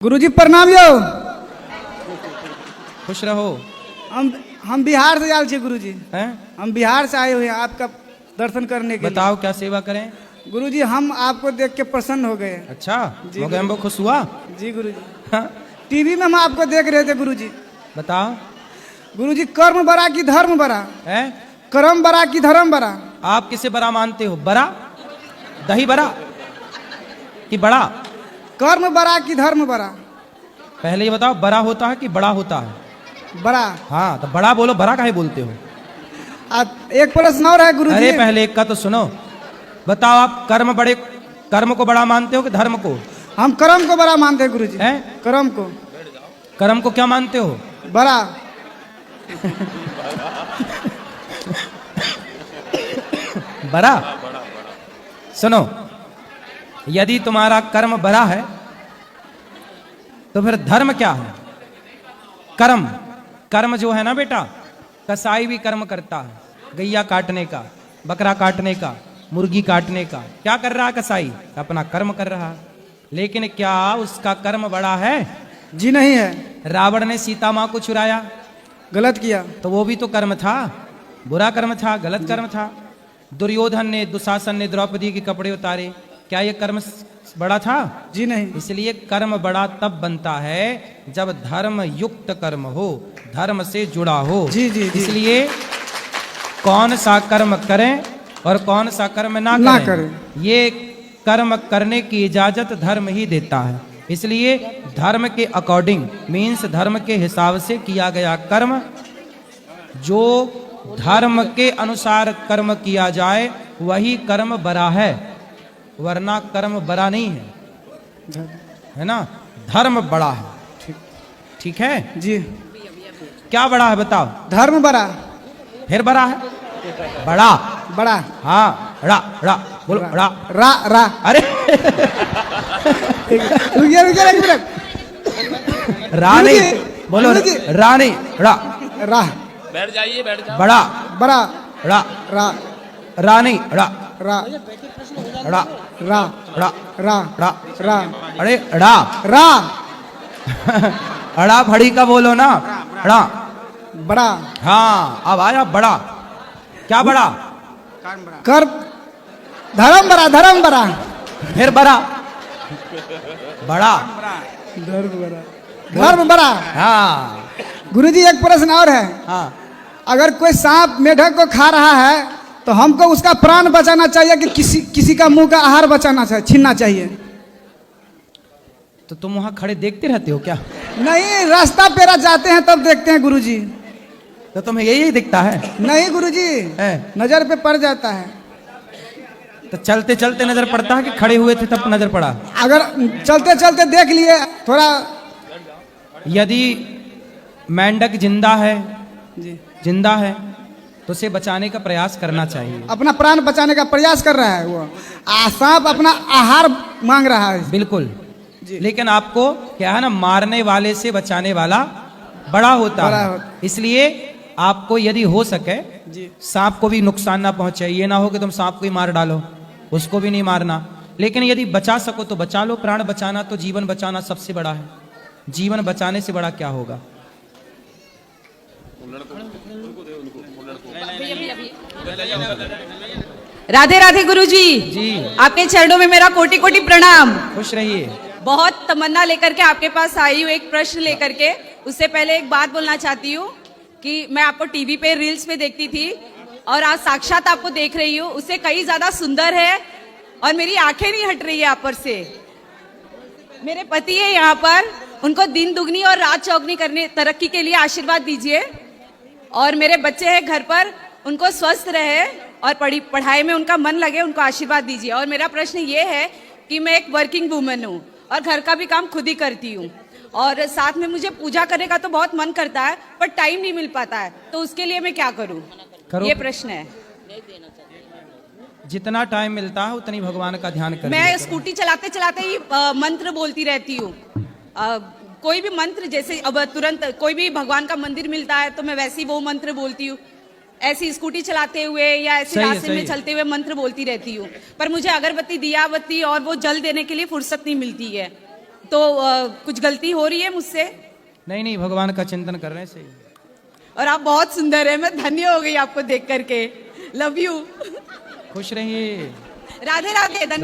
गुरुजी प्रणाम यो। खुश रहो। हम बिहार से आए थे गुरुजी। हैं? हम बिहार से आए हुए हैं आपका दर्शन करने के बताओ क्या सेवा करें? लिए। गुरुजी हम आपको देख के प्रसन्न हो गए। अच्छा, जी हो गए हमको खुश हुआ? जी गुरुजी। हाँ? टीवी में हम आपको देख रहे थे गुरुजी। बताओ। गुरुजी कर्म बड़ा कि धर्म बड़ा? है? कर्म बड़ा कि धर्म बड़ा? आप किसे बड़ा मानते हो? बड़ा दही बड़ा कि बड़ा? कर्म बड़ा कि धर्म बड़ा? पहले ये बताओ, बड़ा होता है कि बड़ा होता है? बड़ा। हाँ, तो बड़ा बोलो, बड़ा काहे बोलते हो? एक प्रश्न और है गुरुजी। अरे पहले एक का तो सुनो। बताओ, आप कर्म को बड़ा मानते हो कि धर्म को? हम कर्म को बड़ा मानते हैं गुरुजी। हैं? कर्म को क्या मानते हो? बड़ा। बड़ा? सुनो, यदि तुम्हारा कर्म बड़ा है तो फिर धर्म क्या है? कर्म जो है ना बेटा, कसाई भी कर्म करता है, गैया काटने का, बकरा काटने का, मुर्गी काटने का। क्या कर रहा है कसाई? अपना कर्म कर रहा है। लेकिन क्या उसका कर्म बड़ा है? जी नहीं है। रावण ने सीता मां को चुराया, गलत किया तो वो भी तो कर्म था, बुरा कर्म था, गलत कर्म था। दुशासन ने द्रौपदी के कपड़े उतारे, क्या ये कर्म बड़ा था? जी नहीं। इसलिए कर्म बड़ा तब बनता है जब धर्म युक्त कर्म हो, धर्म से जुड़ा हो। जी जी जी। इसलिए कौन सा कर्म करें और कौन सा कर्म ना करें, ये कर्म करने की इजाजत धर्म ही देता है। इसलिए धर्म के अकॉर्डिंग मीन्स धर्म के हिसाब से किया गया कर्म, जो धर्म के अनुसार कर्म किया जाए वही कर्म बड़ा है, वरना कर्म बड़ा नहीं है ना? धर्म बड़ा है। ठीक है जी। क्या बड़ा है बताओ? धर्म बड़ा। फिर बड़ा है? बड़ा बड़ा। हाँ, रा रा बोलो, रा रा रा। अरे रुकिए रुकिए एक मिनट। रा नहीं बोलो, रा नहीं, रा रा। बैठ जाइए, बैठ जाओ। बड़ा बड़ा। रा रा रा नहीं, रा रा रा रा रा रा रा रा। अरे रा रा। अड़ा फड़ी का बोलो ना, रा। बड़ा। हाँ, अब आया बड़ा। क्या बड़ा? कर। धर्म बड़ा। धर्म बड़ा। फिर बड़ा बड़ा धर्म बड़ा। धर्म बड़ा। हाँ गुरुजी एक प्रश्न और है। हाँ। अगर कोई सांप मेढक को खा रहा है तो हमको उसका प्राण बचाना चाहिए कि किसी का मुंह का आहार बचाना चाहिए, छीनना चाहिए? तो तुम वहां खड़े देखते रहते हो क्या? नहीं, रास्ता पेरा जाते हैं तब देखते हैं गुरुजी। तो तुम्हें यही दिखता है? नहीं गुरुजी, है? नजर पे पड़ जाता है। तो चलते चलते नजर पड़ता है कि खड़े हुए थे तब नजर पड़ा? अगर चलते चलते देख लिए थोड़ा। यदि मेंढक जिंदा है, जी जिंदा है तो उसे बचाने का प्रयास करना चाहिए। अपना प्राण बचाने का प्रयास कर रहा है वो। सांप अपना आहार मांग रहा है। बिल्कुल जी। लेकिन आपको क्या है ना, मारने वाले से बचाने वाला बड़ा होता है। इसलिए आपको यदि हो सके जी सांप को भी नुकसान ना पहुंचे। ये ना हो कि तुम सांप को ही मार डालो, उसको भी नहीं मारना। लेकिन यदि बचा सको तो बचा लो। प्राण बचाना तो जीवन बचाना सबसे बड़ा है। जीवन बचाने से बड़ा क्या होगा? राधे राधे गुरुजी। जी, आपके चरणों में मेरा कोटि कोटि प्रणाम। खुश रहिए। बहुत तमन्ना लेकर के आपके पास आई हूँ, एक प्रश्न लेकर के। उससे पहले एक बात बोलना चाहती हूँ कि मैं आपको टीवी पे रील्स पे देखती थी और आज साक्षात आपको देख रही हूँ। उससे कई ज्यादा सुंदर है और मेरी आंखें नहीं हट रही है आप पर से। मेरे पति है यहाँ पर, उनको दिन दुगनी और रात चौगनी करने तरक्की के लिए आशीर्वाद दीजिए। और मेरे बच्चे हैं घर पर, उनको स्वस्थ रहे और पढ़ाई में उनका मन लगे, उनको आशीर्वाद दीजिए। और मेरा प्रश्न ये है कि मैं एक वर्किंग वूमेन हूँ और घर का भी काम खुद ही करती हूँ और साथ में मुझे पूजा करने का तो बहुत मन करता है पर टाइम नहीं मिल पाता है, तो उसके लिए मैं क्या करूँ? ये प्रश्न है। जितना टाइम मिलता है उतनी भगवान का ध्यान करें। मैं स्कूटी चलाते चलाते ही मंत्र बोलती रहती हूँ। कोई भी मंत्र, जैसे अब तुरंत कोई भी भगवान का मंदिर मिलता है तो मैं वैसे ही वो मंत्र बोलती हूँ। ऐसी स्कूटी चलाते हुए या ऐसे रास्ते में चलते हुए मंत्र बोलती रहती हूँ। पर मुझे अगरबत्ती, दियाबत्ती और वो जल देने के लिए फुर्सत नहीं मिलती है। तो कुछ गलती हो रही है मुझसे? नहीं नहीं, भगवान का चिंतन करने से। और आप बहुत सुंदर है, मैं धन्य हो गई आपको देख करके। Love you. खुश रहिए। राधे राधे, धन्यवाद।